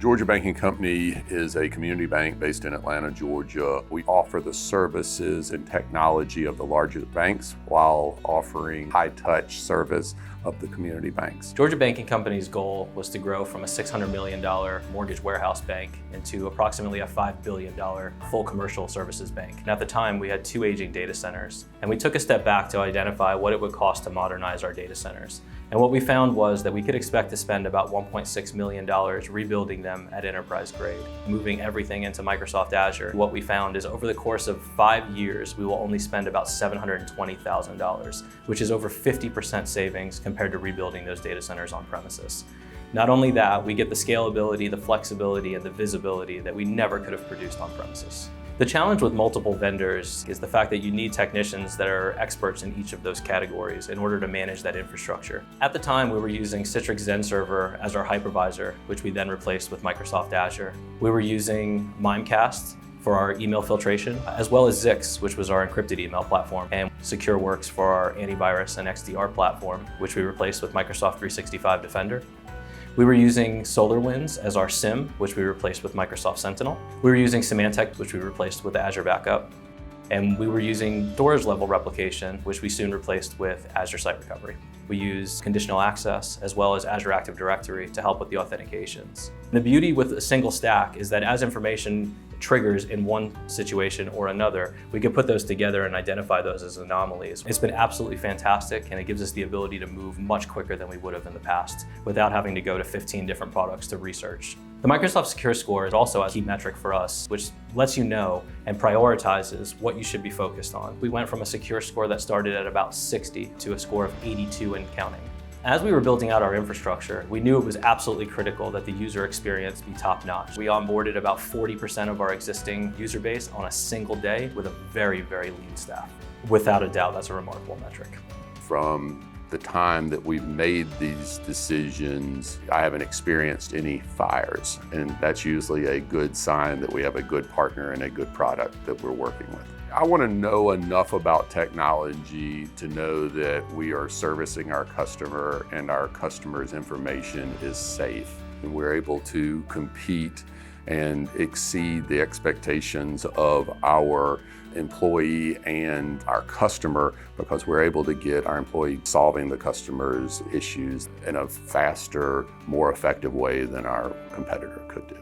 Georgia Banking Company is a community bank based in Atlanta, Georgia. We offer the services and technology of the largest banks while offering high-touch service of the community banks. Georgia Banking Company's goal was to grow from a $600 million mortgage warehouse bank into approximately a $5 billion full commercial services bank. And at the time, we had 2 aging data centers. And we took a step back to identify what it would cost to modernize our data centers. And what we found was that we could expect to spend about $1.6 million rebuilding them at enterprise grade, moving everything into Microsoft Azure. What we found is over the course of 5 years, we will only spend about $720,000, which is over 50% savings compared to rebuilding those data centers on premises. Not only that, we get the scalability, the flexibility, and the visibility that we never could have produced on premises. The challenge with multiple vendors is the fact that you need technicians that are experts in each of those categories in order to manage that infrastructure. At the time, we were using Citrix Zen Server as our hypervisor, which we then replaced with Microsoft Azure. We were using Mimecast for our email filtration, as well as Zix, which was our encrypted email platform, and SecureWorks for our antivirus and XDR platform, which we replaced with Microsoft 365 Defender. We were using SolarWinds as our SIEM, which we replaced with Microsoft Sentinel. We were using Symantec, which we replaced with Azure Backup. And we were using storage level replication, which we soon replaced with Azure Site Recovery. We use conditional access as well as Azure Active Directory to help with the authentications. The beauty with a single stack is that as information triggers in one situation or another, we can put those together and identify those as anomalies. It's been absolutely fantastic, and it gives us the ability to move much quicker than we would have in the past without having to go to 15 different products to research. The Microsoft Secure Score is also a key metric for us, which lets you know and prioritizes what you should be focused on. We went from a Secure Score that started at about 60 to a score of 82 and counting. As we were building out our infrastructure, we knew it was absolutely critical that the user experience be top-notch. We onboarded about 40% of our existing user base on a single day with a very, very lean staff. Without a doubt, that's a remarkable metric. From the time that we've made these decisions, I haven't experienced any fires, and that's usually a good sign that we have a good partner and a good product that we're working with. I want to know enough about technology to know that we are servicing our customer and our customer's information is safe, and we're able to compete and exceed the expectations of our employee and our customer because we're able to get our employee solving the customer's issues in a faster, more effective way than our competitor could do.